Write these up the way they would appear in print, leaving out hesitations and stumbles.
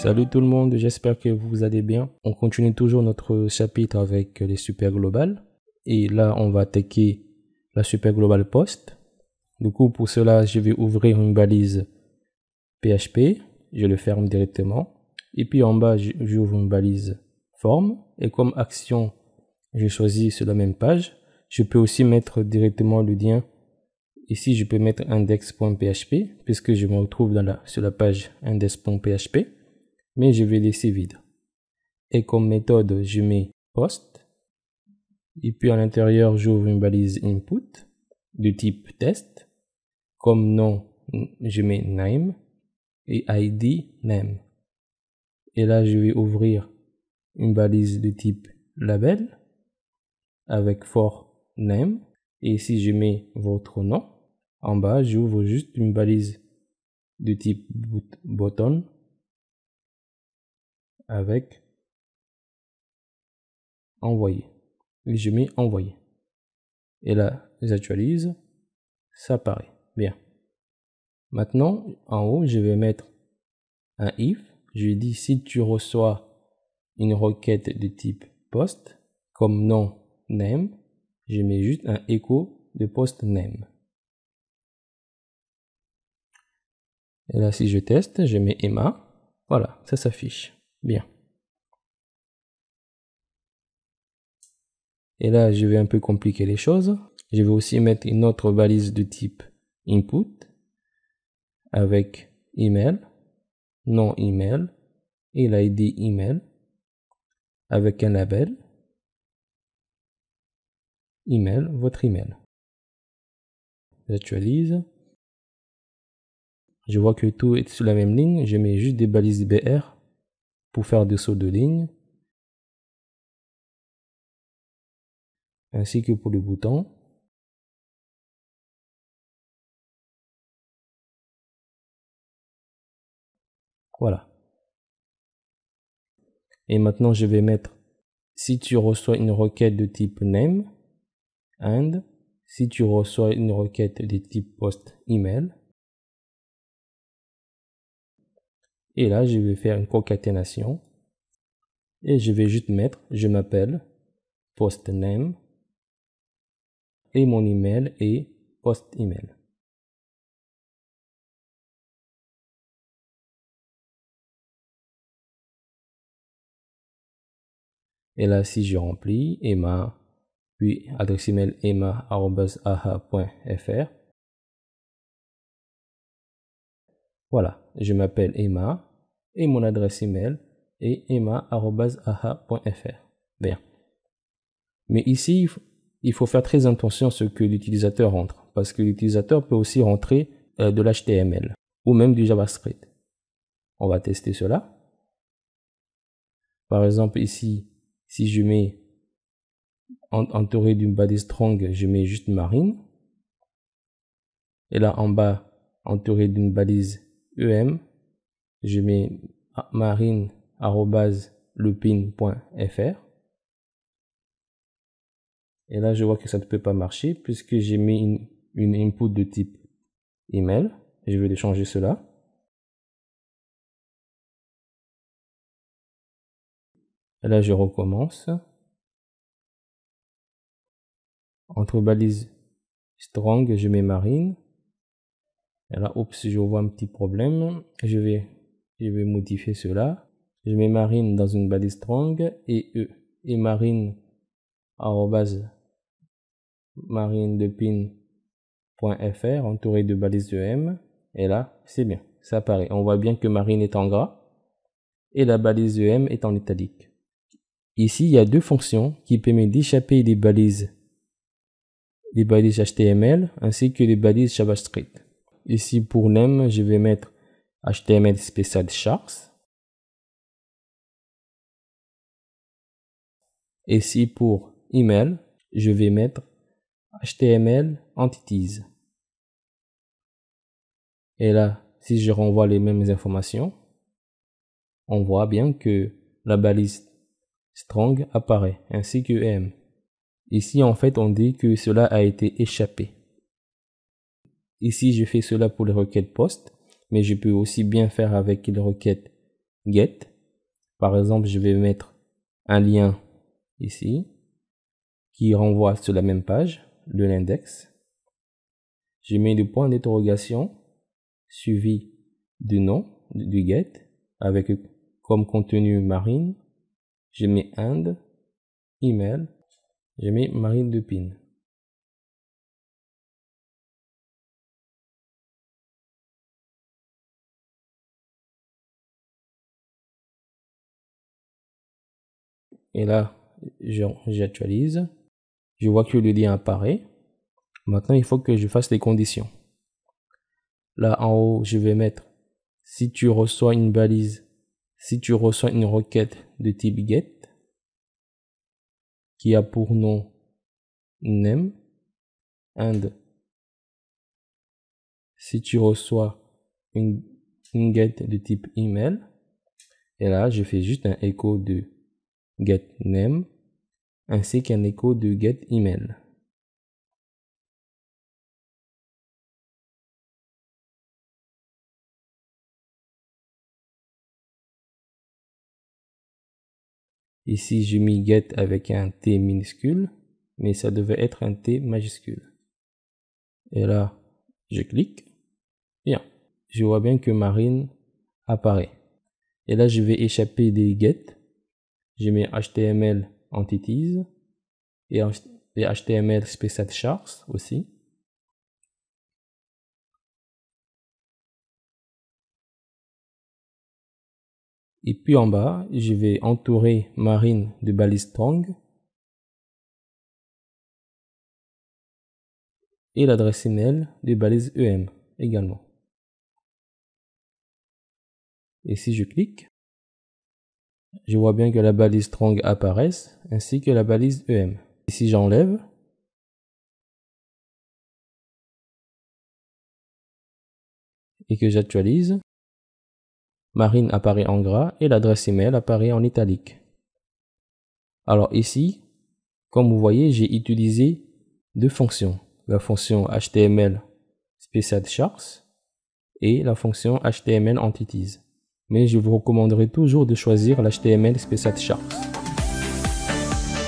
Salut tout le monde, j'espère que vous allez bien. On continue toujours notre chapitre avec les super globales. Et là, on va attaquer la super global post. Du coup, pour cela, je vais ouvrir une balise PHP. Je le ferme directement. Et puis en bas, j'ouvre une balise form. Et comme action, je choisis sur la même page. Je peux aussi mettre directement le lien. Ici, je peux mettre index.php puisque je me retrouve sur la page index.php. Mais je vais laisser vide. Et comme méthode, je mets post. Et puis à l'intérieur, j'ouvre une balise input de type test. Comme nom, je mets name et ID name. Et là, je vais ouvrir une balise de type label avec for name. Et ici, je mets votre nom. En bas, j'ouvre juste une balise de type button avec envoyer. Et je mets envoyer. Et là, j'actualise. Ça apparaît. Bien. Maintenant, en haut, je vais mettre un if. Je lui dis si tu reçois une requête de type post, comme nom name, je mets juste un écho de post name. Et là, si je teste, je mets Emma. Voilà, ça s'affiche. Bien. Et là, je vais un peu compliquer les choses. Je vais aussi mettre une autre balise de type input avec email, nom email et l'ID email avec un label email, votre email. J'actualise. Je vois que tout est sur la même ligne. Je mets juste des balises BR pour faire des sauts de ligne. Ainsi que pour le bouton. Voilà. Et maintenant, je vais mettre si tu reçois une requête de type name and si tu reçois une requête de type post email. Et là, je vais faire une concaténation. Et je vais juste mettre, je m'appelle post name et mon email est post email. Et là, si je remplis Emma, puis adresse email emma@aha.fr. Voilà, je m'appelle Emma et mon adresse email est emma@aha.fr. Bien. Mais ici, il faut faire très attention à ce que l'utilisateur rentre, parce que l'utilisateur peut aussi rentrer de l'HTML ou même du JavaScript. On va tester cela. Par exemple, ici, si je mets entouré d'une balise strong, je mets juste marine. Et là, en bas, entouré d'une balise EM, je mets marine@lepin.fr. Et là, je vois que ça ne peut pas marcher puisque j'ai mis une input de type email. Je vais changer cela. Et là, je recommence. Entre balise strong, je mets marine. Et là, oups, je vois un petit problème. Je vais modifier cela. Je mets marine dans une balise strong et E. Et marine@marine-de-pin.fr entouré de balises EM. Et là, c'est bien. Ça apparaît. On voit bien que marine est en gras et la balise EM est en italique. Ici, il y a deux fonctions qui permettent d'échapper des balises HTML ainsi que les balises JavaScript. Ici, pour name, je vais mettre HTML spécial sharks. Et ici, pour email, je vais mettre HTML entities. Et là, si je renvoie les mêmes informations, on voit bien que la balise strong apparaît ainsi que EM. Ici, en fait, on dit que cela a été échappé. Ici, je fais cela pour les requêtes post, mais je peux aussi bien faire avec les requêtes get. Par exemple, je vais mettre un lien ici qui renvoie sur la même page de l'index. Je mets le point d'interrogation suivi du nom du get avec comme contenu Marine. Je mets and, email, je mets Marine Lepine. Et là, j'actualise. Je vois que le lien apparaît. Maintenant, il faut que je fasse les conditions. Là, en haut, je vais mettre si tu reçois une balise, si tu reçois une requête de type get qui a pour nom name, and si tu reçois une get de type email, et là, je fais juste un écho de get name ainsi qu'un écho de get email. Ici, j'ai mis get avec un T minuscule, mais ça devait être un T majuscule. Et là, je clique. Bien. Je vois bien que Marine apparaît. Et là, je vais échapper des get. Je mets HTML entities et HTML special chars aussi. Et puis en bas, je vais entourer Marine de balise strong et l'adresse email de balise EM également. Et si je clique, je vois bien que la balise strong apparaisse ainsi que la balise EM. Et si j'enlève, et que j'actualise, Marine apparaît en gras et l'adresse email apparaît en italique. Alors ici, comme vous voyez, j'ai utilisé deux fonctions. La fonction HTML special chars et la fonction HTML entities. Mais je vous recommanderai toujours de choisir l'HTML special chars.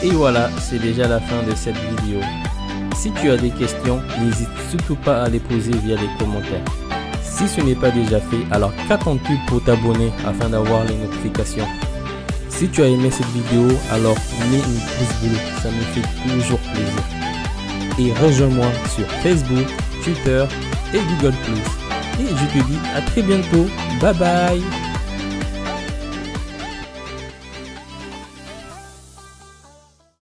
Et voilà, c'est déjà la fin de cette vidéo. Si tu as des questions, n'hésite surtout pas à les poser via les commentaires. Si ce n'est pas déjà fait, alors qu'attends-tu pour t'abonner afin d'avoir les notifications? Si tu as aimé cette vidéo, alors mets une pouce bleu, ça me fait toujours plaisir. Et rejoins-moi sur Facebook, Twitter et Google+. Et je te dis à très bientôt. Bye bye.